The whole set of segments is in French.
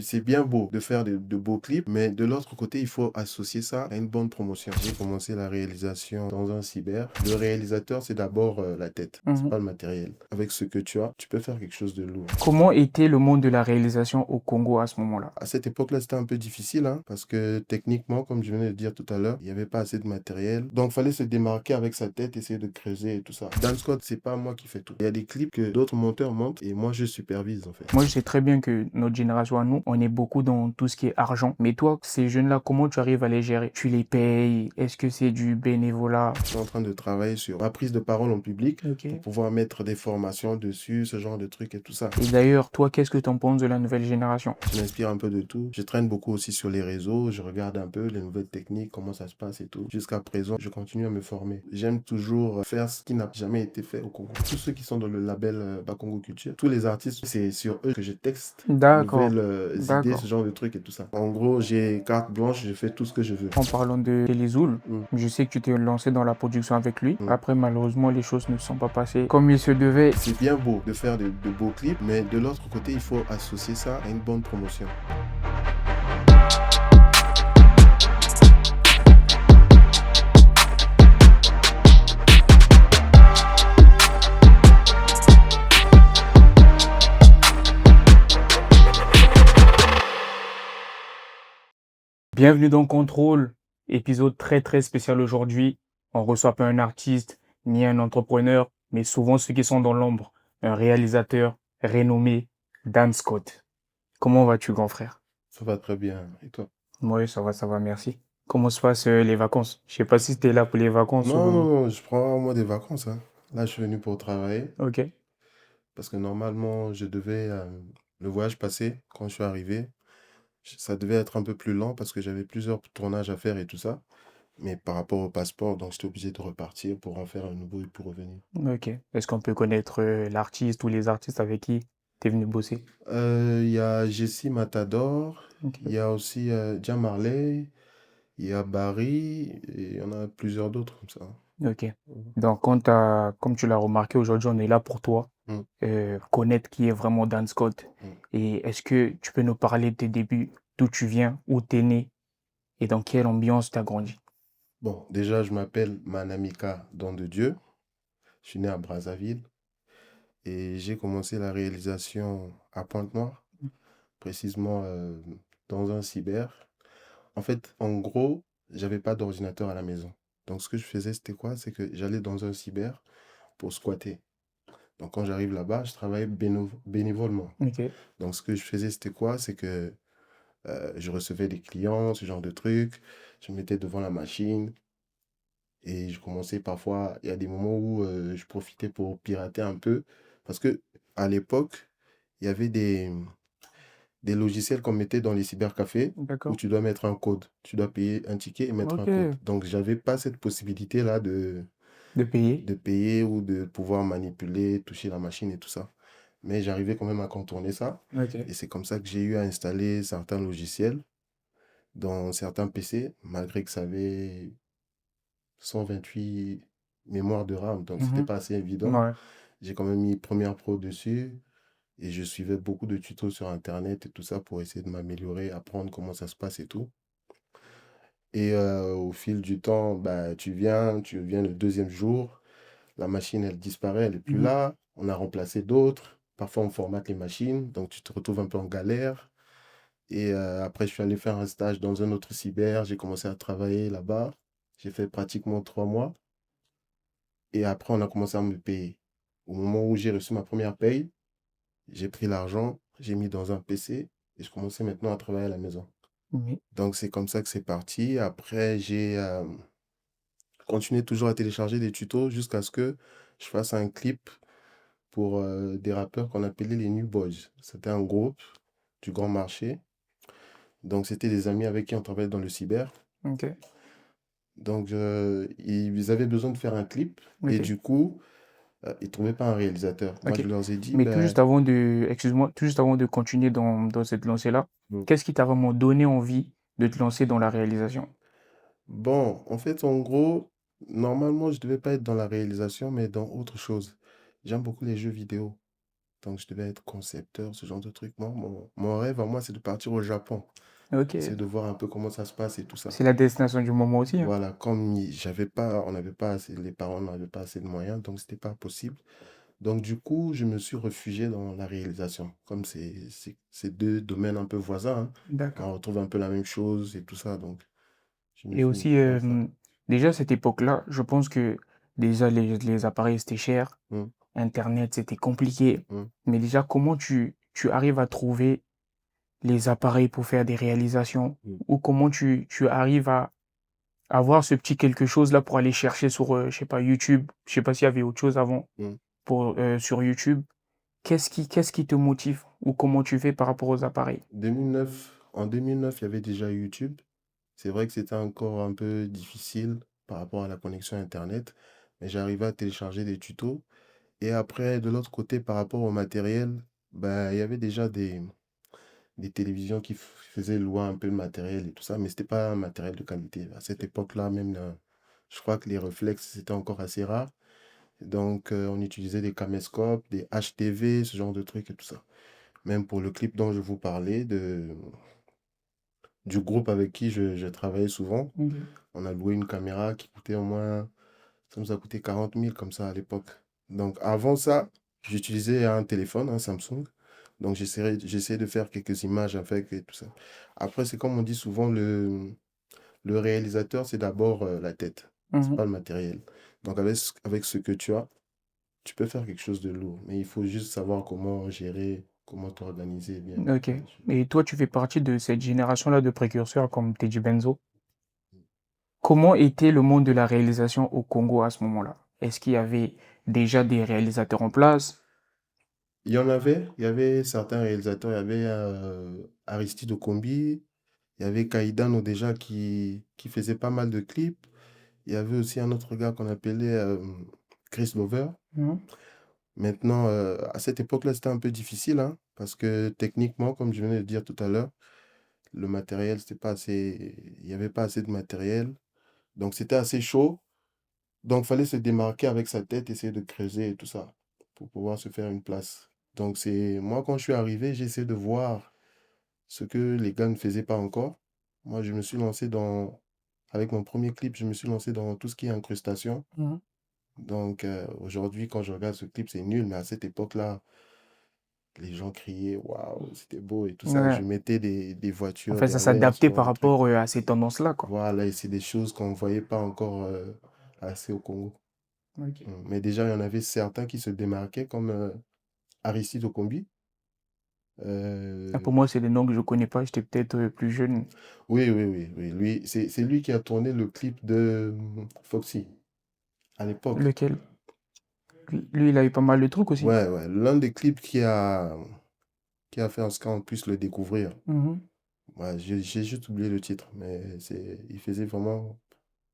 C'est bien beau de faire de beaux clips, mais de l'autre côté, il faut associer ça à une bonne promotion. J'ai commencé la réalisation dans un cyber. Le réalisateur, c'est d'abord la tête, c'est Mhm. pas le matériel. Avec ce que tu as, tu peux faire quelque chose de lourd. Comment était le monde de la réalisation au Congo à ce moment-là? À cette époque-là, c'était un peu difficile, hein, parce que techniquement, comme je venais de dire tout à l'heure, il n'y avait pas assez de matériel. Donc, il fallait se démarquer avec sa tête, essayer de creuser et tout ça. Dan Scott, c'est pas moi qui fais tout. Il y a des clips que d'autres monteurs montent et moi, je supervise, en fait. Moi, je sais très bien que notre génération à nous, on est beaucoup dans tout ce qui est argent. Mais toi, ces jeunes-là, comment tu arrives à les gérer? Tu les payes? Est-ce que c'est du bénévolat? Je suis en train de travailler sur ma prise de parole en public Ok. pour pouvoir mettre des formations dessus, ce genre de trucs et tout ça. Et d'ailleurs, toi, qu'est-ce que tu en penses de la nouvelle génération? Je m'inspire un peu de tout. Je traîne beaucoup aussi sur les réseaux. Je regarde un peu les nouvelles techniques, comment ça se passe et tout. Jusqu'à présent, je continue à me former. J'aime toujours faire ce qui n'a jamais été fait au Congo. Tous ceux qui sont dans le label Bakongo Culture, tous les artistes, c'est sur eux que je texte D'accord, nouvelles idées, ce d'accord. genre de trucs et tout ça. En gros, j'ai carte blanche, je fais tout ce que je veux. En parlant de Télézoul, Mm, je sais que tu t'es lancé dans la production avec lui. mm. Après, malheureusement, les choses ne sont pas passées comme il se devait. C'est bien beau de faire de beaux clips, mais de l'autre côté, il faut associer ça à une bonne promotion. Bienvenue dans Contrôle, épisode très très spécial aujourd'hui. On reçoit pas un artiste ni un entrepreneur, mais souvent ceux qui sont dans l'ombre. Un réalisateur renommé, Dan Scott. Comment vas-tu, grand frère? Ça va très bien. Et toi? Oui, ça va, merci. Comment se passent les vacances? Je sais pas si tu es là pour les vacances Non, non, ou... non, je prends moi des vacances, hein. Là, je suis venu pour travailler Ok. parce que normalement, je devais, le voyage passé, quand je suis arrivé, ça devait être un peu plus lent parce que j'avais plusieurs tournages à faire et tout ça. Mais par rapport au passeport, donc j'étais obligé de repartir pour en faire un nouveau et pour revenir. Ok. Est-ce qu'on peut connaître l'artiste ou les artistes avec qui tu es venu bosser? Il y a Jessie Matador, il Ok. y a aussi Jam Marley, il y a Barry, et il y en a plusieurs d'autres comme ça. Ok. Mhm. Donc, comme tu l'as remarqué, aujourd'hui, on est là pour toi, Mm, connaître qui est vraiment Dan Scott. mm. Et est-ce que tu peux nous parler de tes débuts, d'où tu viens, où tu es né et dans quelle ambiance tu as grandi? Bon, déjà, je m'appelle Manamika Don de Dieu. Je suis né à Brazzaville et j'ai commencé la réalisation à Pointe-Noire, précisément dans un cyber. En fait, en gros, j'avais pas d'ordinateur à la maison. Donc, ce que je faisais, c'était quoi? C'est que j'allais dans un cyber pour squatter. Donc, quand j'arrive là-bas, je travaillais bénévolement. Ok. Donc, ce que je faisais, c'était quoi? C'est que je recevais des clients, ce genre de trucs. Je me mettais devant la machine et je commençais parfois, il y a des moments où je profitais pour pirater un peu. Parce que à l'époque, il y avait des logiciels qu'on mettait dans les cybercafés où D'accord. tu dois mettre un code. Tu dois payer un ticket et mettre un Ok. code. Donc, j'avais pas cette possibilité-là De payer. de payer ou de pouvoir manipuler, toucher la machine et tout ça. Mais j'arrivais quand même à contourner ça. Ok. Et c'est comme ça que j'ai eu à installer certains logiciels dans certains PC, malgré que ça avait 128 mémoires de RAM. Donc, c'était Mhm. pas assez évident. Ouais. J'ai quand même mis Premiere Pro dessus. Et je suivais beaucoup de tutos sur Internet et tout ça pour essayer de m'améliorer, apprendre comment ça se passe et tout. Et au fil du temps, bah, tu viens le deuxième jour, la machine, elle disparaît, elle est plus Mhm. là. On a remplacé d'autres. Parfois, on formate les machines, donc tu te retrouves un peu en galère. Et après, je suis allé faire un stage dans un autre cyber. J'ai commencé à travailler là-bas. J'ai fait pratiquement 3 mois. Et après, on a commencé à me payer. Au moment où j'ai reçu ma première paye, j'ai pris l'argent, j'ai mis dans un PC et je commençais maintenant à travailler à la maison. Oui. Donc c'est comme ça que c'est parti. Après, j'ai continué toujours à télécharger des tutos jusqu'à ce que je fasse un clip pour des rappeurs qu'on appelait les New Boys. C'était un groupe du grand marché. Donc c'était des amis avec qui on travaillait dans le cyber. Ok. Donc ils avaient besoin de faire un clip et Ok. du coup, ils ne trouvaient pas un réalisateur. Moi, Ok. je leur ai dit, Mais tout ben, juste avant de, excuse-moi, tout juste avant de continuer dans cette lancée-là, qu'est-ce qui t'a vraiment donné envie de te lancer dans la réalisation? bon, en fait, en gros, normalement, je devais pas être dans la réalisation, mais dans autre chose. J'aime beaucoup les jeux vidéo. Donc, je devais être concepteur, ce genre de truc. Moi, mon rêve à moi, c'est de partir au Japon. Ok. Essayer de voir un peu comment ça se passe et tout ça. C'est la destination du moment aussi, hein. Voilà, comme j'avais pas, on n'avait pas assez, les parents n'avaient pas assez de moyens, donc c'était pas possible. Donc, du coup, je me suis réfugié dans la réalisation. Comme c'est deux domaines un peu voisins, hein, D'accord. on retrouve un peu la même chose et tout ça. Donc, je me Et suis mis aussi, dans ça. déjà à cette époque-là, je pense que déjà les appareils c'était cher, Mm, Internet c'était compliqué. mm, Mais déjà, comment tu arrives à trouver les appareils pour faire des réalisations? mm. Ou comment tu arrives à avoir ce petit quelque chose là pour aller chercher sur, je sais pas, YouTube? Je sais pas s'il y avait autre chose avant Mm. pour, sur YouTube. Qu'est-ce qui te motive? Ou comment tu fais par rapport aux appareils? 2009, en 2009, il y avait déjà YouTube. C'est vrai que c'était encore un peu difficile par rapport à la connexion Internet, mais j'arrivais à télécharger des tutos. Et après, de l'autre côté, par rapport au matériel, bah, il y avait déjà des télévisions qui faisaient louer un peu le matériel et tout ça, mais c'était pas un matériel de qualité. À cette époque-là, même, je crois que les réflexes, c'était encore assez rare. Donc, on utilisait des caméscopes, des HTV, ce genre de trucs et tout ça. Même pour le clip dont je vous parlais, du groupe avec qui je travaillais souvent, OK. on a loué une caméra qui coûtait au moins, ça nous a coûté 40 000 comme ça à l'époque. Donc, avant ça, j'utilisais un téléphone, un Samsung. Donc, j'essayais de faire quelques images avec et tout ça. Après, c'est comme on dit souvent, le réalisateur, c'est d'abord la tête. C'est Mmh. pas le matériel. Donc, avec ce que tu as, tu peux faire quelque chose de lourd. Mais il faut juste savoir comment gérer, comment t'organiser bien. OK. Et toi, tu fais partie de cette génération-là de précurseurs comme Teddy Benzo. Comment était le monde de la réalisation au Congo à ce moment-là? Est-ce qu'il y avait déjà des réalisateurs en place? Il y avait certains réalisateurs, il y avait Aristide Okombi, il y avait Kaidano déjà qui faisait pas mal de clips. Il y avait aussi un autre gars qu'on appelait Chris Lover. Mmh. Maintenant, à cette époque-là, c'était un peu difficile, hein, parce que techniquement, comme je venais de dire tout à l'heure, le matériel, c'était pas assez, il n'y avait pas assez de matériel. Donc, c'était assez chaud. Donc, fallait se démarquer avec sa tête, essayer de creuser et tout ça pour pouvoir se faire une place. Donc, c'est moi, quand je suis arrivé, j'ai essayé de voir ce que les gars ne faisaient pas encore. Moi, je me suis lancé avec mon premier clip, je me suis lancé dans tout ce qui est incrustation. Mmh. Donc, aujourd'hui, quand je regarde ce clip, c'est nul, mais à cette époque-là, les gens criaient, waouh, c'était beau et tout ça. Ouais. Je mettais des En voitures fait, ça derrière, ce s'adaptait genre par de trucs. rapport, à ces tendances-là, quoi. Voilà, et c'est des choses qu'on ne voyait pas encore assez au Congo. OK. Mais déjà, il y en avait certains qui se démarquaient, comme Aristide Okombi. Ah, Euh, pour moi, c'est des noms que je connais pas, j'étais peut-être, plus jeune. oui, oui, oui, oui. Lui, c'est lui qui a tourné le clip de Foxy à l'époque. Lequel? Lui, il a eu pas mal de trucs aussi. Ouais, ouais. L'un des clips qui a fait en ce cas en plus le découvrir. Mmh. Ouais, j'ai juste oublié le titre, mais il faisait vraiment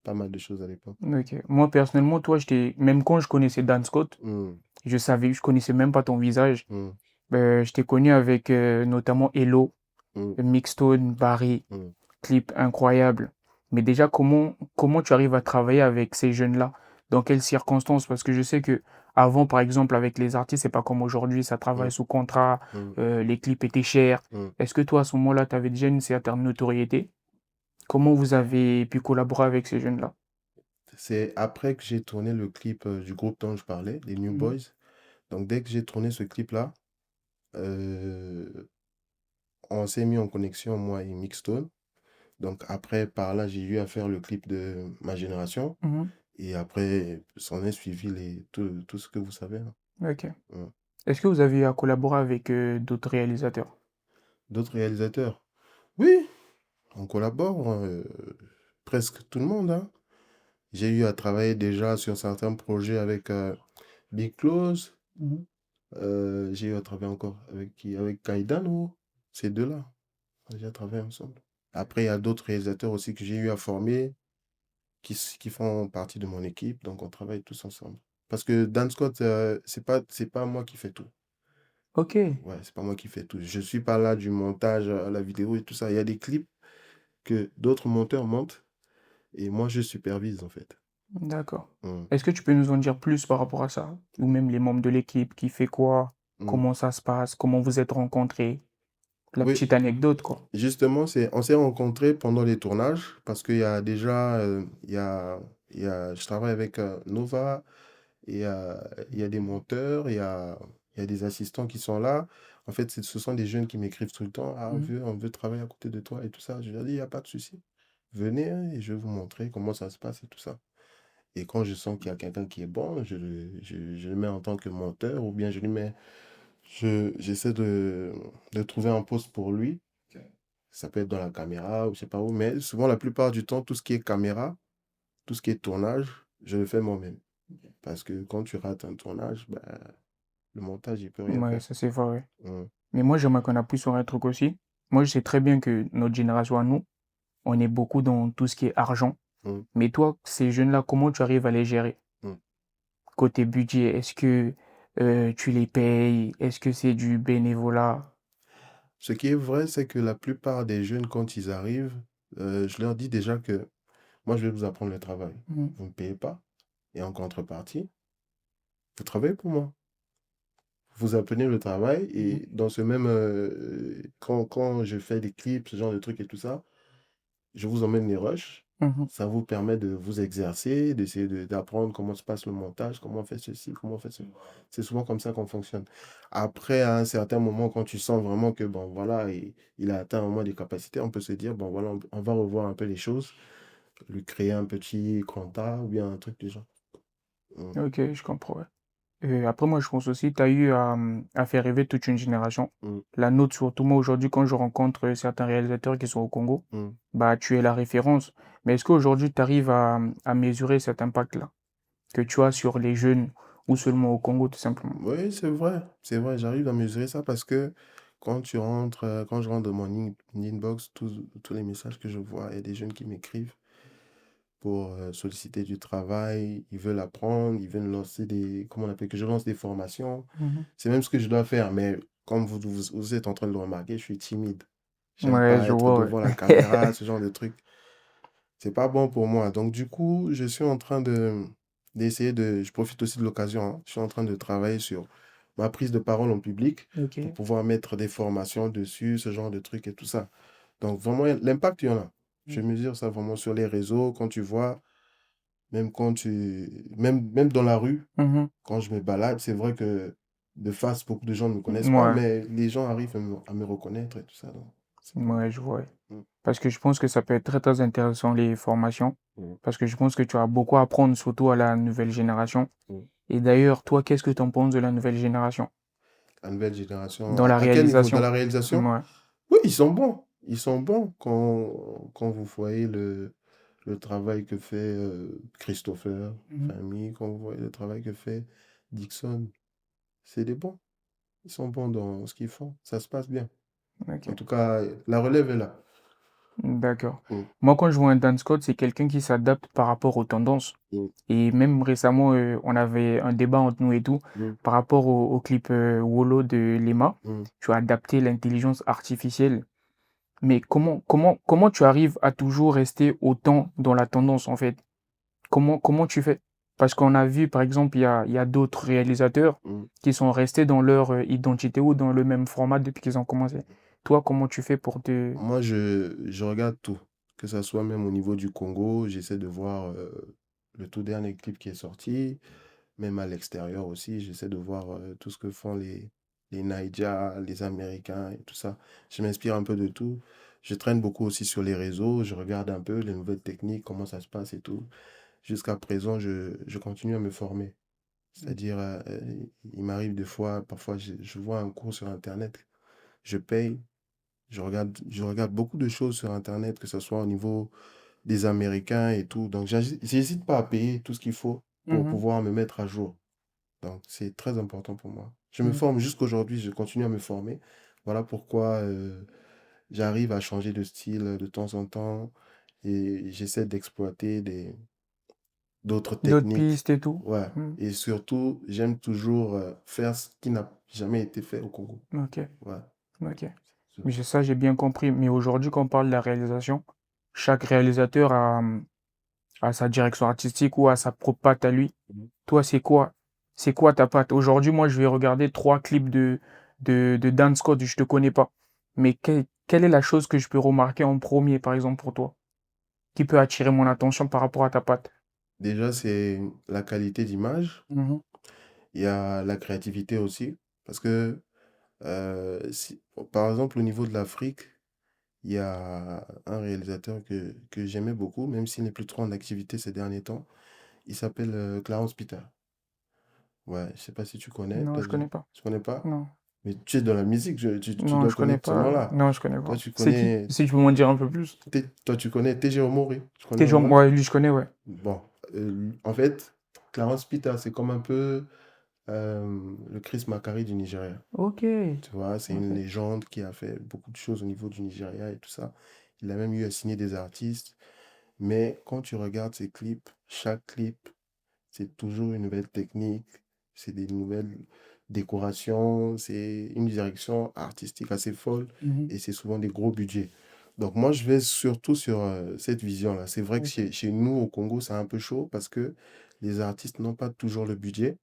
pas mal de choses à l'époque. OK. Moi, personnellement, toi, même quand je connaissais Dan Scott, Hmm, je connaissais même pas ton visage. hmm, Je t'ai connu avec, notamment Hello, hmm, Mixstone, Barry, hmm. clip incroyable. Mais déjà, comment tu arrives à travailler avec ces jeunes-là? Dans quelles circonstances? Parce que je sais que avant, par exemple, avec les artistes, c'est pas comme aujourd'hui, ça Hmm, travaille sous contrat, hmm, les clips étaient chers. hmm. Est-ce que toi, à ce moment-là, tu avais déjà une certaine notoriété? Comment vous avez pu collaborer avec ces jeunes-là? C'est après que j'ai tourné le clip du groupe dont je parlais, les New Mhm. Boys. Donc dès que j'ai tourné ce clip-là, euh, on s'est mis en connexion, moi et Mixstone. Donc après, par là, j'ai eu à faire le clip de ma génération. Mhm. Et après, s'en est suivi tout ce que vous savez, hein. Ok. Ouais. Est-ce que vous avez eu à collaborer avec d'autres réalisateurs? D'autres réalisateurs? Oui, on collabore, presque tout le monde, hein. J'ai eu à travailler déjà sur certains projets avec Big Close. Mhm. J'ai eu à travailler encore avec qui? Avec Kaidano. Ces deux-là. On a déjà travaillé ensemble. Après, il y a d'autres réalisateurs aussi que j'ai eu à former qui font partie de mon équipe. Donc, on travaille tous ensemble. Parce que Dan Scott, c'est pas moi qui fais tout. Ok, Ouais, c'est pas moi qui fais tout. Je suis pas là du montage à la vidéo et tout ça. Il y a des clips que d'autres monteurs montent et moi, je supervise en fait. d'accord. Mm. Est-ce que tu peux nous en dire plus par rapport à ça? Ou même les membres de l'équipe, qui fait quoi? Mm. Comment ça se passe? Comment vous êtes rencontrés? La Oui, petite anecdote, quoi. justement, on s'est rencontrés pendant les tournages parce qu'il y a déjà, je travaille avec Nova, et il y a des monteurs, il y a des assistants qui sont là. En fait, ce sont des jeunes qui m'écrivent tout le temps, ah, Mhm. on veut travailler à côté de toi et tout ça. Je leur dis, il n'y a pas de souci. Venez, hein, et je vais vous montrer comment ça se passe et tout ça. Et quand je sens qu'il y a quelqu'un qui est bon, je le mets en tant que monteur ou bien j'essaie de trouver un poste pour lui. Ça peut être dans la caméra ou je sais pas où, mais souvent, la plupart du temps, tout ce qui est caméra, tout ce qui est tournage, je le fais moi-même. Parce que quand tu rates un tournage, ben, le montage, il peut rien Ouais, faire. ça c'est vrai, ouais. Mm, Mais moi, j'aimerais qu'on appuie sur un truc aussi. Moi, je sais très bien que notre génération à nous, on est beaucoup dans tout ce qui est argent. mm, Mais toi, ces jeunes-là, comment tu arrives à les gérer? mm. Côté budget, est-ce que tu les payes? Est-ce que c'est du bénévolat? Ce qui est vrai, c'est que la plupart des jeunes, quand ils arrivent, je leur dis déjà que moi, je vais vous apprendre le travail. Mhm. Vous ne me payez pas. Et en contrepartie, vous travaillez pour moi. Vous apprenez le travail Mhm. et dans ce même... quand je fais des clips, ce genre de trucs et tout ça, je vous emmène les rushs. Mhm. Ça vous permet de vous exercer, d'essayer d'apprendre comment se passe le montage, comment on fait ceci, comment on fait cela. C'est souvent comme ça qu'on fonctionne. Après, à un certain moment, quand tu sens vraiment que, bon, voilà, il a atteint au moins des capacités, on peut se dire, bon, voilà, on va revoir un peu les choses, lui créer un petit compta ou bien un truc du genre. Mm, Ok, je comprends, ouais. Après, moi, je pense aussi, tu as eu à faire rêver toute une génération. mm, La nôtre, surtout moi, aujourd'hui, quand je rencontre certains réalisateurs qui sont au Congo, mm. bah, tu es la référence. Mais est-ce qu'aujourd'hui, tu arrives à mesurer cet impact-là que tu as sur les jeunes ou seulement au Congo, tout simplement? Oui, c'est vrai, j'arrive à mesurer ça parce que quand je rentre dans mon inbox, tous les messages que je vois, il y a des jeunes qui m'écrivent pour solliciter du travail, ils veulent apprendre, ils veulent lancer comment on appelle, que je lance des formations. Mhm. C'est même ce que je dois faire, mais comme vous êtes en train de le remarquer, je suis timide. J'aime Ouais, pas je être vois, devant la ouais. caméra, ce genre de truc. C'est pas bon pour moi. Donc du coup, je suis en train je profite aussi de l'occasion, hein. Je suis en train de travailler sur ma prise de parole en public Ok. pour pouvoir mettre des formations dessus, ce genre de trucs et tout ça. Donc vraiment, l'impact, il y en a. Je mesure ça vraiment sur les réseaux, quand tu vois. Même dans la rue, Mhm. quand je me balade, c'est vrai que de face, beaucoup de gens ne me connaissent pas, Ouais, mais les gens arrivent à me reconnaître et tout ça. Donc, c'est pas mal. ouais, je vois, ouais. Mm, Parce que je pense que ça peut être très, très intéressant, les formations. mm, Parce que je pense que tu as beaucoup à apprendre, surtout à la nouvelle génération. mm. Et d'ailleurs, toi, qu'est-ce que tu en penses de la nouvelle génération La nouvelle génération, dans la à quel niveau? Dans réalisation? la réalisation? Ouais. Oui, ils sont bons. Ils sont bons quand vous voyez le travail que fait Christopher, Mhm. Famille, quand vous voyez le travail que fait Dixon. C'est des bons. Ils sont bons dans ce qu'ils font. Ça se passe bien. En Ok. tout cas, la relève est là. D'accord. Mm, Moi, quand je vois un dance code, c'est quelqu'un qui s'adapte par rapport aux tendances. mm, Et même récemment, on avait un débat entre nous et tout mm, par rapport au clip Wolo de Lema. mm. Tu as adapté l'intelligence artificielle. Mais comment tu arrives à toujours rester autant dans la tendance, en fait? Comment tu fais? Parce qu'on a vu, par exemple, il y a d'autres réalisateurs Mm. qui sont restés dans leur identité ou dans le même format depuis qu'ils ont commencé. Toi, comment tu fais pour te... Moi, je regarde tout. Que ça soit même au niveau du Congo, j'essaie de voir le tout dernier clip qui est sorti. Même à l'extérieur aussi, j'essaie de voir tout ce que font les Naija, les Américains et tout ça. Je m'inspire un peu de tout. Je traîne beaucoup aussi sur les réseaux. Je regarde un peu les nouvelles techniques, comment ça se passe et tout. Jusqu'à présent, je continue à me former. C'est-à-dire, il m'arrive des fois, parfois, je vois un cours sur Internet, je paye, je regarde beaucoup de choses sur Internet, que ce soit au niveau des Américains et tout. Donc, j'hésite pas à payer tout ce qu'il faut pour Mhm. pouvoir me mettre à jour. Donc, c'est très important pour moi. Je me Mhm. forme jusqu'aujourd'hui, je continue à me former. Voilà pourquoi j'arrive à changer de style de temps en temps et j'essaie d'exploiter d'autres D'autres techniques. pistes et tout. Ouais. Mhm. Et surtout, j'aime toujours faire ce qui n'a jamais été fait au Congo. Ok, Ouais. ok. C'est Mais ça. ça, j'ai bien compris. Mais aujourd'hui, quand on parle de la réalisation, chaque réalisateur a sa direction artistique ou a sa propre patte à lui. Mhm. Toi, c'est quoi? C'est quoi ta patte? Aujourd'hui, moi, je vais regarder 3 clips de Dan Scott, je te connais pas. Mais quelle est la chose que je peux remarquer en premier, par exemple, pour toi, qui peut attirer mon attention par rapport à ta patte? Déjà, c'est la qualité d'image. Mmh. Il y a la créativité aussi. Parce que, par exemple, au niveau de l'Afrique, il y a un réalisateur que j'aimais beaucoup, même s'il n'est plus trop en activité ces derniers temps. Il s'appelle Clarence Peter. Ouais, je sais pas si tu connais. Non, je connais pas. Tu connais pas? Non, Mais tu es dans la musique, tu non, dois je connais connaître ce pas. nom-là. Non, je connais Toi, pas. tu C'est qui? connais, Si tu peux m'en dire un peu plus? toi, tu connais TG Omori. Tu connais Tes gens, Omori? ouais, lui, je connais, ouais. Bon, en fait, Clarence Peter, c'est comme un peu le Chris Makari du Nigeria. Ok. Tu vois, c'est une Ok. légende qui a fait beaucoup de choses au niveau du Nigeria et tout ça. Il a même eu à signer des artistes. Mais quand tu regardes ses clips, chaque clip, c'est toujours une nouvelle technique, c'est des nouvelles décorations, c'est une direction artistique assez folle Mhm. et c'est souvent des gros budgets. Donc moi, je vais surtout sur cette vision-là. C'est vrai que Ok. chez nous, au Congo, c'est un peu chaud parce que les artistes n'ont pas toujours le budget.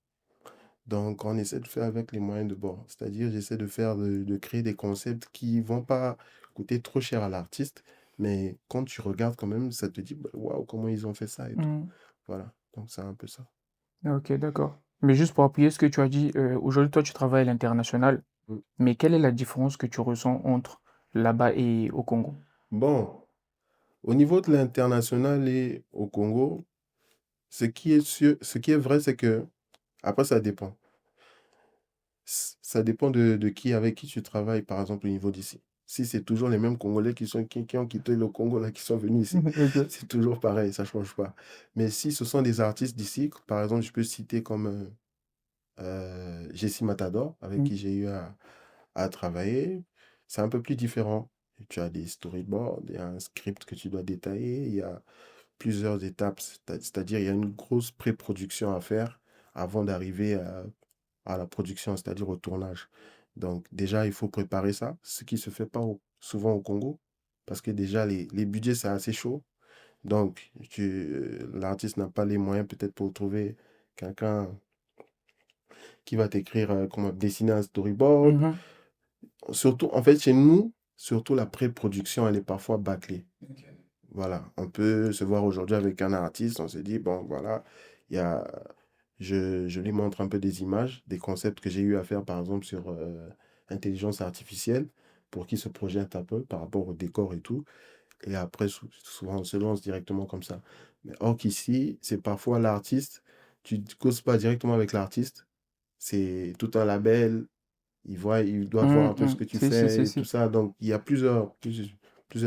Donc on essaie de faire avec les moyens de bord. C'est-à-dire, j'essaie de faire, de créer des concepts qui vont pas coûter trop cher à l'artiste, mais quand tu regardes quand même, ça te dit, bah, waouh, comment ils ont fait ça et tout. Mhm. Voilà, donc c'est un peu ça. Ok, d'accord. Mais juste pour appuyer ce que tu as dit, aujourd'hui, toi, tu travailles à l'international. Mm. Mais quelle est la différence que tu ressens entre là-bas et au Congo? Bon, au niveau de l'international et au Congo, ce qui est vrai, c'est que, après, ça dépend. Ça dépend de qui, avec qui tu travailles, par exemple, au niveau d'ici. Si c'est toujours les mêmes Congolais qui ont quitté le Congo, là, qui sont venus ici, Ok. c'est toujours pareil, ça change pas. Mais si ce sont des artistes d'ici, par exemple, je peux citer comme Jessie Matador, avec Mm. qui j'ai eu à travailler, c'est un peu plus différent. Tu as des storyboards, il y a un script que tu dois détailler, il y a plusieurs étapes, c'est-à-dire il y a une grosse pré-production à faire avant d'arriver à la production, c'est-à-dire au tournage. Donc déjà, il faut préparer ça, ce qui se fait pas souvent au Congo, parce que déjà, les budgets, c'est assez chaud. Donc, l'artiste n'a pas les moyens peut-être pour trouver quelqu'un qui va t'écrire, comment dessiner un storyboard. Mhm. Surtout, en fait, chez nous, surtout la pré-production, elle est parfois bâclée. Voilà, on peut se voir aujourd'hui avec un artiste, on se dit, bon, voilà, il y a, je lui montre un peu des images, des concepts que j'ai eu à faire, par exemple, sur intelligence artificielle, pour qu'il se projette un peu par rapport au décor et tout. Et après, souvent, on se lance directement comme ça. Mais or qu'ici, c'est parfois l'artiste, tu ne causes pas directement avec l'artiste, c'est tout un label, il doit voir un peu ce que tu fais et tout Si. ça. Donc, il y a plusieurs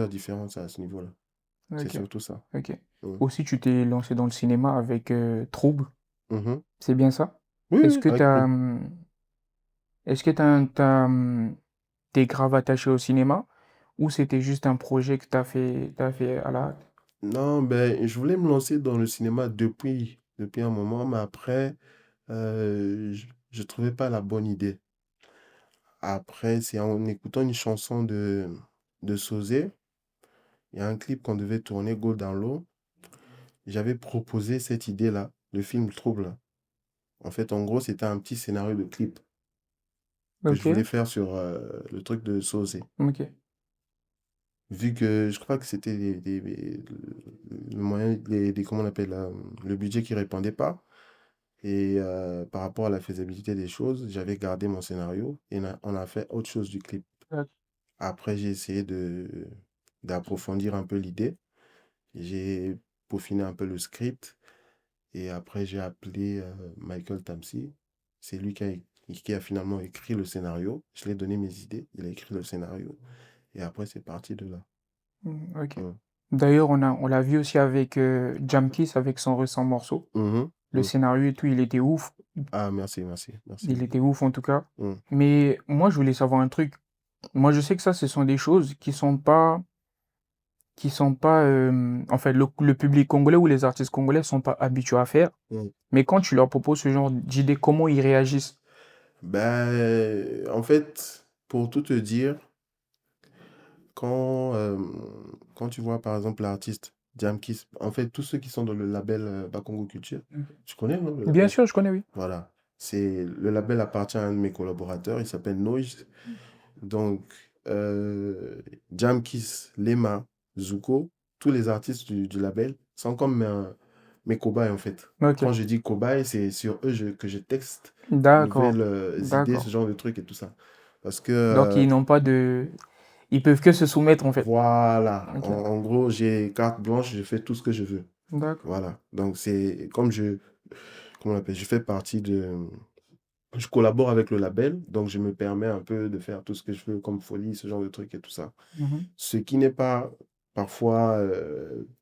différences à ce niveau-là. C'est Ok, surtout ça. ok. Mm. Aussi, tu t'es lancé dans le cinéma avec Trouble, Mhm. c'est bien ça? Oui, Est-ce oui, que avec Trouble. t'es grave attaché au cinéma ou c'était juste un projet que t'as fait à la hâte? Non, ben, je voulais me lancer dans le cinéma depuis un moment, mais après, je trouvais pas la bonne idée. Après, c'est en écoutant une chanson de Sosé, il y a un clip qu'on devait tourner, Go dans l'eau. J'avais proposé cette idée-là, le film Trouble. En fait, en gros, c'était un petit scénario de clip que je Ok, voulais faire sur le truc de Sosé. ok. Vu que je crois que c'était le moyen, comment on appelle, le budget qui répondait pas. Et par rapport à la faisabilité des choses, j'avais gardé mon scénario et on a fait autre chose du clip. Ok. Après, j'ai essayé d'approfondir un peu l'idée. J'ai peaufiné un peu le script. Et après, j'ai appelé Michael Tamsi. C'est lui qui a finalement écrit le scénario. Je lui ai donné mes idées. Il a écrit le scénario. Et après, c'est parti de là. Ok. Mm. D'ailleurs, on l'a vu aussi avec Jamkiss, avec son récent morceau. Mhm. Le Mm. scénario et tout, il était ouf. Ah, merci, merci, merci Il beaucoup. était ouf en tout cas. Mm. Mais moi, je voulais savoir un truc. Moi, je sais que ça, ce sont des choses en fait, le public congolais ou les artistes congolais sont pas habitués à faire. Mm. Mais quand tu leur proposes ce genre d'idée, comment ils réagissent? Ben, en fait, pour tout te dire, quand, euh, quand tu vois par exemple l'artiste Jamkiss, en fait, tous ceux qui sont dans le label Bakongo Culture, Ok. tu connais, non, le Bien label? sûr, je connais, oui. Voilà. Le label appartient à un de mes collaborateurs, il s'appelle Noise. Donc, Jamkis, Lema, Zuko, tous les artistes du label sont comme mes cobayes en fait. Ok. Quand je dis cobayes, c'est sur eux que je texte D'accord. nouvelles idées, ce D'accord. genre de trucs et tout ça. Parce que, Donc, ils n'ont pas de... Ils peuvent que se soumettre, en fait. voilà, Ok. en gros, j'ai carte blanche, je fais tout ce que je veux. D'accord. Voilà. Donc, c'est comme comment on appelle, je fais partie je collabore avec le label, donc je me permets un peu de faire tout ce que je veux comme folie, ce genre de trucs et tout ça. Mhm. Ce qui n'est pas parfois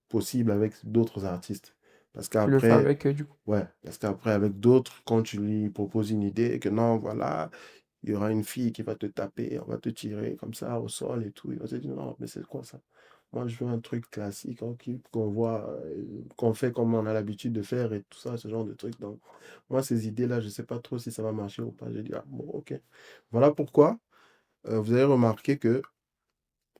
possible avec d'autres artistes. Parce Tu le fais qu'après, avec eux, du coup. ouais, parce qu'après, avec d'autres, quand tu lui proposes une idée, que non, voilà, il y aura une fille qui va te taper, on va te tirer comme ça au sol et tout, il va te dire non, mais c'est quoi ça? Moi, je veux un truc classique hein, qu'on voit, qu'on fait comme on a l'habitude de faire et tout ça, ce genre de truc. Donc, moi, ces idées-là, je ne sais pas trop si ça va marcher ou pas. J'ai dit, ah bon, ok. Voilà pourquoi vous avez remarqué que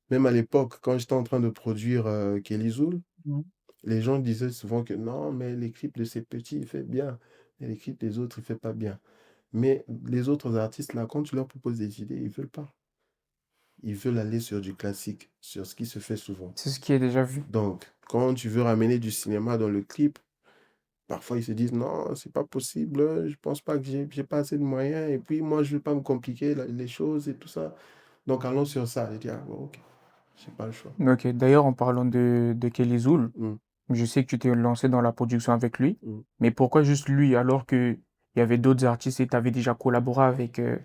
même à l'époque, quand j'étais en train de produire Kelly Zoul, Mhm. les gens disaient souvent que non, mais les clips de ces petits, il fait bien. Et les clips des autres, il fait pas bien. Mais les autres artistes, là, quand tu leur proposes des idées, ils veulent pas. Ils veulent aller sur du classique, sur ce qui se fait souvent. C'est ce qui est déjà vu. Donc, quand tu veux ramener du cinéma dans le clip, parfois ils se disent non, c'est pas possible, je pense pas que j'ai pas assez de moyens. Et puis moi, je veux pas me compliquer les choses et tout ça. Donc, allons sur ça. J'ai dit, ah bon, ok, j'ai pas le choix. Ok. D'ailleurs, en parlant de Kelly Zoul, Mm, je sais que tu t'es lancé dans la production avec lui, mm. mais pourquoi juste lui alors que il y avait d'autres artistes et tu avais déjà collaboré avec d'autres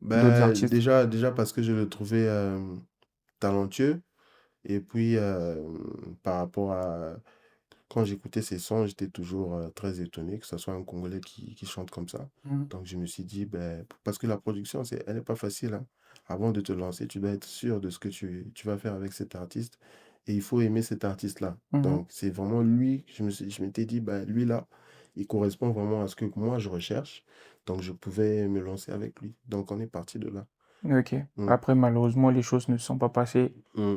Ben, artistes? déjà parce que je le trouvais talentueux. Et puis, par rapport à quand j'écoutais ses sons, j'étais toujours très étonné que ce soit un Congolais qui chante comme ça. Mhm. Donc, je me suis dit, ben, parce que la production, elle n'est pas facile, hein. Avant de te lancer, tu dois être sûr de ce que tu vas faire avec cet artiste. Et il faut aimer cet artiste-là. Mhm. Donc, c'est vraiment lui, je m'étais dit, ben, lui là, il correspond vraiment à ce que moi je recherche. Donc, je pouvais me lancer avec lui. Donc, on est parti de là. Ok. Mm, Après, malheureusement, les choses ne se sont pas passées mm,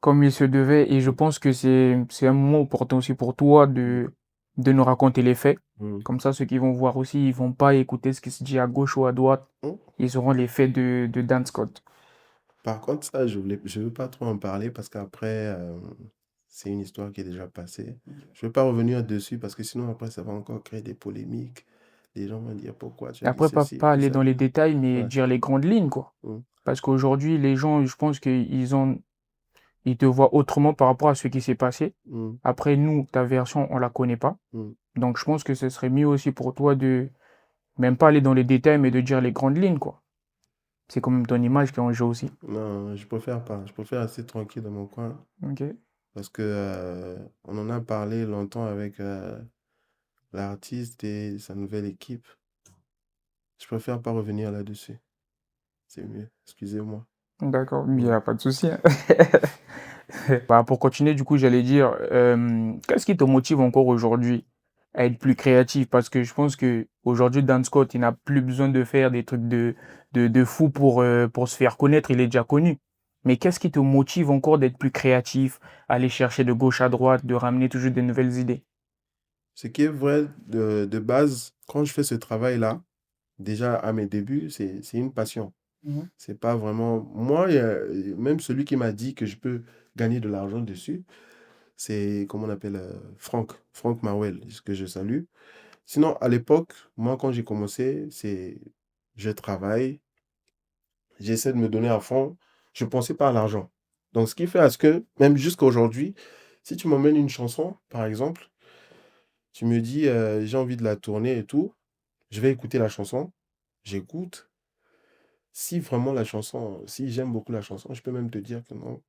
comme il se devait et je mm, pense que c'est un moment opportun aussi pour toi mm, de nous raconter les faits. mm. Comme ça, ceux qui vont voir aussi, ils vont pas écouter ce qui se dit à gauche ou à droite. Mm. Ils auront les faits de Dan Scott. Par contre, ça, je veux pas trop en parler parce qu'après, c'est une histoire qui est déjà passée. Je veux pas revenir dessus parce que sinon, après, ça va encore créer des polémiques. Les gens vont dire pourquoi tu as dit Après, ceci et pas puis aller ça. dans les détails, mais Ouais. dire les grandes lignes, quoi. Mm, Parce qu'aujourd'hui, les gens, je pense ils te voient autrement par rapport à ce qui s'est passé. mm, Après, nous, ta version, on la connaît pas. mm. Donc, je pense que ce serait mieux aussi pour toi de même pas aller dans les détails, mais de dire les grandes lignes, quoi. C'est quand même ton image qui est en jeu aussi. Non, je préfère pas. Je préfère rester tranquille dans mon coin Ok. parce que on en a parlé longtemps avec l'artiste et sa nouvelle équipe. Je préfère pas revenir là-dessus. C'est mieux. Excusez-moi. D'accord, il n'y Mm, a pas de souci, hein. Bah, pour continuer, du coup, j'allais dire, qu'est-ce qui te motive encore aujourd'hui à être plus créatif? Parce que je pense que aujourd'hui, Dan Scott, il n'a plus besoin de faire des trucs de fou pour se faire connaître, il est déjà connu. Mais qu'est-ce qui te motive encore d'être plus créatif, aller chercher de gauche à droite, de ramener toujours de nouvelles idées? Ce qui est vrai de base, quand je fais ce travail-là, déjà à mes débuts, c'est une passion. Mhm. C'est pas vraiment. Moi, même celui qui m'a dit que je peux gagner de l'argent dessus, c'est, comment on appelle, Franck Marwell, ce que je salue. Sinon, à l'époque, moi, quand j'ai commencé, je travaille, j'essaie de me donner à fond, je pensais pas à l'argent. Donc, ce qui fait à ce que, même jusqu'à aujourd'hui, si tu m'emmènes une chanson, par exemple, tu me dis, j'ai envie de la tourner et tout, je vais écouter la chanson, j'écoute. Si vraiment la chanson, si j'aime beaucoup la chanson, je peux même te dire que non,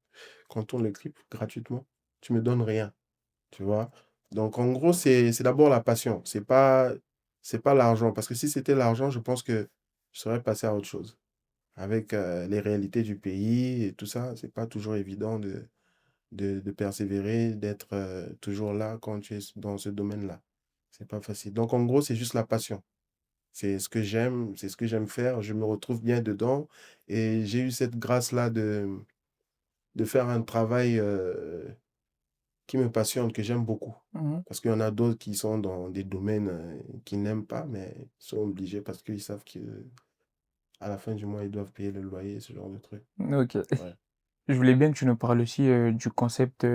quand on tourne le clip gratuitement, tu me donnes rien, tu vois. Donc en gros, c'est d'abord la passion, c'est pas l'argent parce que si c'était l'argent, je pense que je serais passé à autre chose. Avec les réalités du pays et tout ça, c'est pas toujours évident de persévérer, d'être toujours là quand tu es dans ce domaine-là. C'est pas facile. Donc en gros, c'est juste la passion. C'est ce que j'aime faire, je me retrouve bien dedans et j'ai eu cette grâce-là de faire un travail qui me passionnent, que j'aime beaucoup. Mhm. Parce qu'il y en a d'autres qui sont dans des domaines qu'ils n'aiment pas, mais ils sont obligés parce qu'ils savent qu'à la fin du mois, ils doivent payer le loyer, ce genre de truc. Ok. Ouais. Je voulais bien que tu nous parles aussi du concept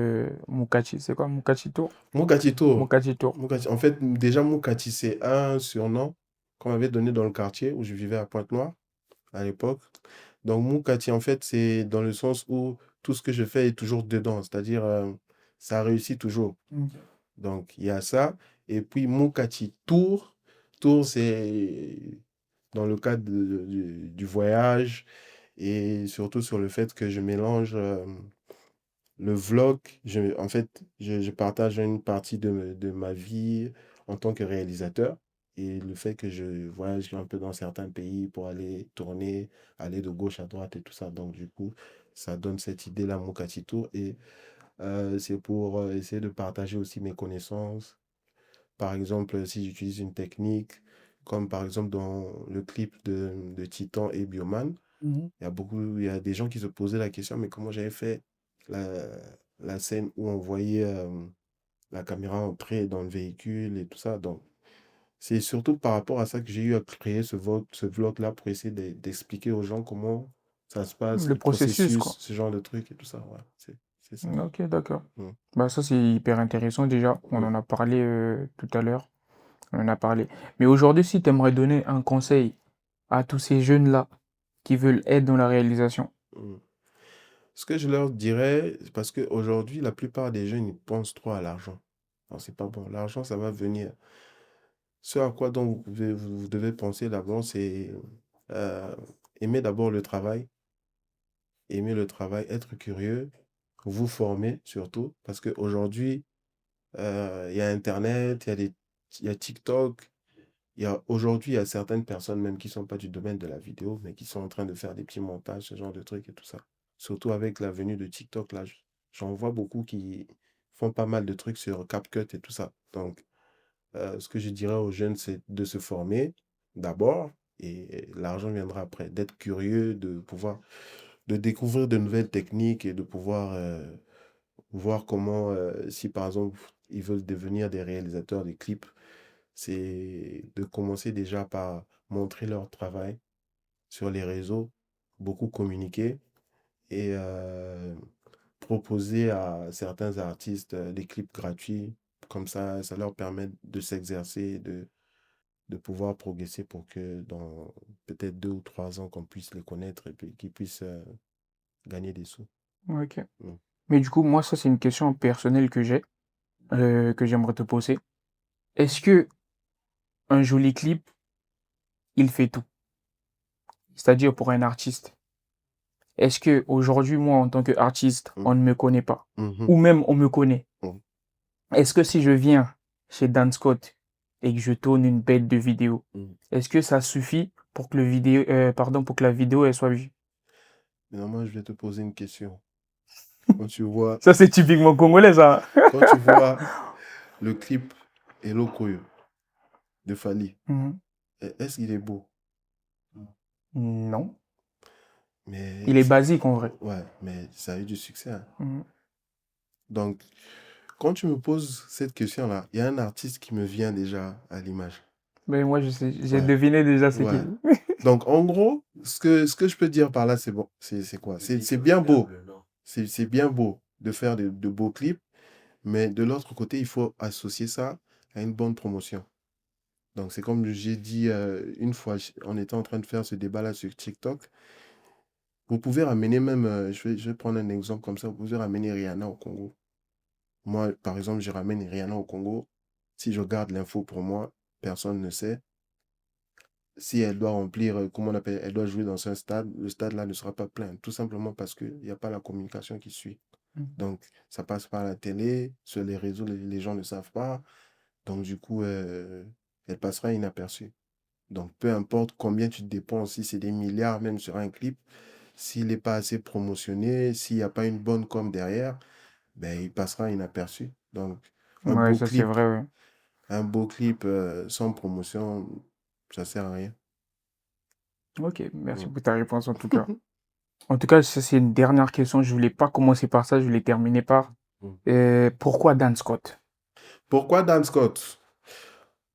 Mukachi. C'est quoi Mukachi Tour? Moukati Tour. Mukachi Tour. En fait, déjà, Moukati, c'est un surnom qu'on m'avait donné dans le quartier où je vivais à Pointe-Noire à l'époque. Donc, Moukati, en fait, c'est dans le sens où tout ce que je fais est toujours dedans, c'est-à-dire ça réussit toujours. Mhm. Donc, il y a ça. Et puis, Moukati Tour. Tour, c'est dans le cadre du voyage et surtout sur le fait que je mélange le vlog. En fait, je partage une partie de ma vie en tant que réalisateur et le fait que je voyage un peu dans certains pays pour aller tourner, aller de gauche à droite et tout ça. Donc, du coup, ça donne cette idée-là, Moukati Tour. Et c'est pour essayer de partager aussi mes connaissances. Par exemple, si j'utilise une technique, comme par exemple dans le clip de Titan et Bioman, Mhm. il y a des gens qui se posaient la question, mais comment j'avais fait la, la scène où on voyait la caméra entrer dans le véhicule et tout ça. Donc, c'est surtout par rapport à ça que j'ai eu à créer ce vlog-là pour essayer d'expliquer aux gens comment ça se passe, Le le processus, processus, quoi. ce genre de trucs et tout ça. Ouais, c'est ça. Ok, d'accord. Mm, Bah, ça, c'est hyper intéressant déjà. On mm, en a parlé tout à l'heure. On en a parlé. Mais aujourd'hui, si tu aimerais donner un conseil à tous ces jeunes-là qui veulent être dans la réalisation. mm. Ce que je leur dirais, c'est parce qu'aujourd'hui, la plupart des jeunes, ils pensent trop à l'argent. Alors, c'est pas bon. L'argent, ça va venir. Ce à quoi donc vous devez penser d'abord, c'est euh, aimer d'abord le travail, être curieux, vous former surtout, parce qu'aujourd'hui, il y a Internet, il y a TikTok, aujourd'hui, il y a certaines personnes même qui sont pas du domaine de la vidéo, mais qui sont en train de faire des petits montages, ce genre de trucs et tout ça. Surtout avec la venue de TikTok, là, j'en vois beaucoup qui font pas mal de trucs sur CapCut et tout ça. Donc, ce que je dirais aux jeunes, c'est de se former d'abord et l'argent viendra après. D'être curieux, de découvrir de nouvelles techniques et de pouvoir voir comment, si par exemple, ils veulent devenir des réalisateurs de clips, c'est de commencer déjà par montrer leur travail sur les réseaux, beaucoup communiquer et proposer à certains artistes des clips gratuits. Comme ça leur permet de s'exercer, de pouvoir progresser pour que dans peut-être 2 ou 3 ans, qu'on puisse les connaître et puis qu'ils puissent gagner des sous. Ok. Mm. Mais du coup, moi, ça, c'est une question personnelle que j'aimerais te poser. Est-ce que un joli clip, il fait tout? C'est-à-dire pour un artiste. Est-ce que aujourd'hui, moi, en tant qu'artiste, Mm. on ne me connaît pas, Mhm. ou même on me connaît? Mm. Est-ce que si je viens chez Dan Scott et que je tourne une bête de vidéo, Mm. est-ce que ça suffit pour que pour que la vidéo elle soit vue? Maintenant, moi, je vais te poser une question. Quand tu vois, Ça, c'est typiquement congolais, ça. quand tu vois le clip Hello Koyo de Fali, Mhm. est-ce qu'il est beau? Non. Mais, Il est basique en vrai. ouais, mais ça a eu du succès, hein. Mhm. Donc, quand tu me poses cette question-là, il y a un artiste qui me vient déjà à l'image. Mais moi, je sais, j'ai Ouais, deviné déjà c'est qui. ouais. Donc, en gros, ce que je peux dire par là, c'est bon. C'est quoi? C'est bien beau. C'est bien beau de faire de beaux clips, mais de l'autre côté, il faut associer ça à une bonne promotion. Donc, c'est comme j'ai dit une fois, on était en train de faire ce débat-là sur TikTok. Vous pouvez ramener même, je vais prendre un exemple comme ça, vous pouvez ramener Rihanna au Congo. Moi, par exemple, je ramène Rihanna au Congo. Si je garde l'info pour moi, personne ne sait. Si elle doit remplir, comment on appelle, elle doit jouer dans un stade, le stade-là ne sera pas plein, tout simplement parce qu'il n'y a pas la communication qui suit. Mhm. Donc, ça passe par la télé, sur les réseaux, les gens ne savent pas. Donc, du coup, elle passera inaperçue. Donc, peu importe combien tu dépenses, si c'est des milliards même sur un clip, s'il n'est pas assez promotionné, s'il n'y a pas une bonne com derrière, ben, il passera inaperçu. Donc, un Ouais, beau ça c'est clip, vrai, ouais. un beau clip sans promotion, ça sert à rien. Ok, merci Mm. pour ta réponse en tout cas. En tout cas, ça c'est une dernière question. Je voulais pas commencer par ça, je voulais terminer par. Mm. Et pourquoi Dan Scott? Pourquoi Dan Scott?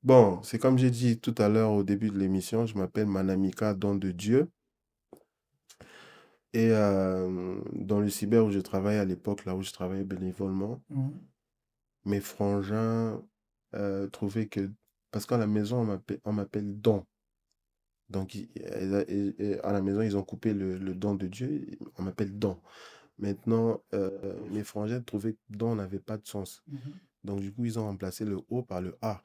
Bon, c'est comme j'ai dit tout à l'heure au début de l'émission, je m'appelle Manamika Don de Dieu. Et dans le cyber où je travaillais à l'époque, là où je travaillais bénévolement, mes frangins trouvaient que... Parce qu'à la maison, on m'appelle Don. Donc, à la maison, ils ont coupé le don de Dieu, on m'appelle Don. Maintenant, mes frangins trouvaient que Don n'avait pas de sens. Donc, du coup, ils ont remplacé le O par le A.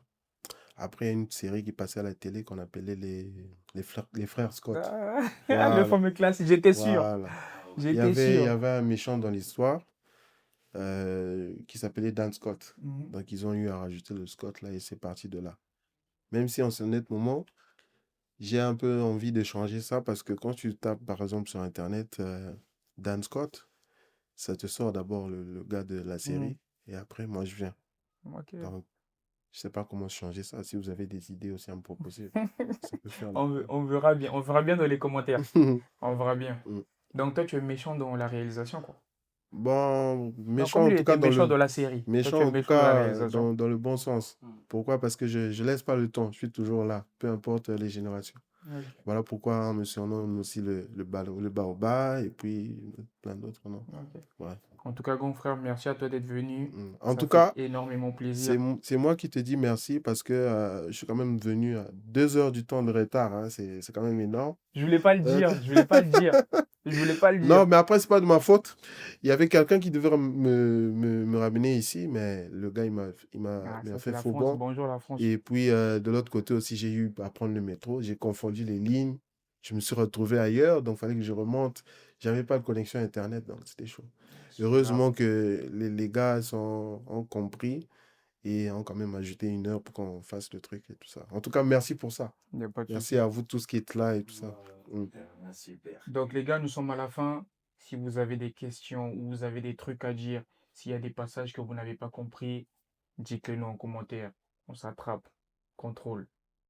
Après, il y a une série qui passait à la télé qu'on appelait les frères Scott. Le Voilà, fameux classique, j'étais sûr. voilà. J'étais Il y sûr. avait un méchant dans l'histoire qui s'appelait Dan Scott. Mhm. Donc, ils ont eu à rajouter le Scott là et c'est parti de là. Même si en ce net moment, j'ai un peu envie de changer ça parce que quand tu tapes par exemple sur Internet Dan Scott, ça te sort d'abord le gars de la Mhm. série et après, moi, je viens. Ok. Donc, je sais pas comment changer ça. Si vous avez des idées aussi à me proposer, ça peut faire On verra bien. On verra bien dans les commentaires. l'affaire. On verra bien. Mm. Donc toi, tu es méchant dans la réalisation, quoi. Bon, Non, méchant comme en lui tout cas était méchant dans la série. Toi, tu es méchant en tout méchant dans la cas réalisation. dans le bon sens. Pourquoi? Parce que je laisse pas le temps. Je suis toujours là, peu importe les générations. Ok. Voilà pourquoi on me surnomme aussi le baobab et puis plein d'autres noms. Ok. Ouais. En tout cas, grand frère, merci à toi d'être venu. En Ça tout fait cas, énormément plaisir. c'est moi qui te dis merci parce que je suis quand même venu à 2 heures du temps de retard, hein. C'est quand même énorme. Je voulais pas le Euh, dire. Je voulais pas le dire. Je voulais pas le Non, dire. mais après, c'est pas de ma faute. Il y avait quelqu'un qui devait me ramener ici, mais le gars, Ah, il m'a ça, c'est fait la faux France. bond. Bonjour, la France. Et puis, de l'autre côté aussi, j'ai eu à prendre le métro. J'ai confondu les lignes. Je me suis retrouvé ailleurs, donc il fallait que je remonte. J'avais pas de connexion Internet, donc c'était chaud. C'est pas grave. Heureusement que les gars ont compris et ont quand même ajouté 1 heure pour qu'on fasse le truc et tout ça. En tout cas, merci pour ça. Il n'y a pas de Merci souci. à vous tous qui êtes là et tout ça. Mm. Donc, les gars, nous sommes à la fin. Si vous avez des questions ou vous avez des trucs à dire, s'il y a des passages que vous n'avez pas compris, dites-le nous en commentaire. On s'attrape. Contrôle.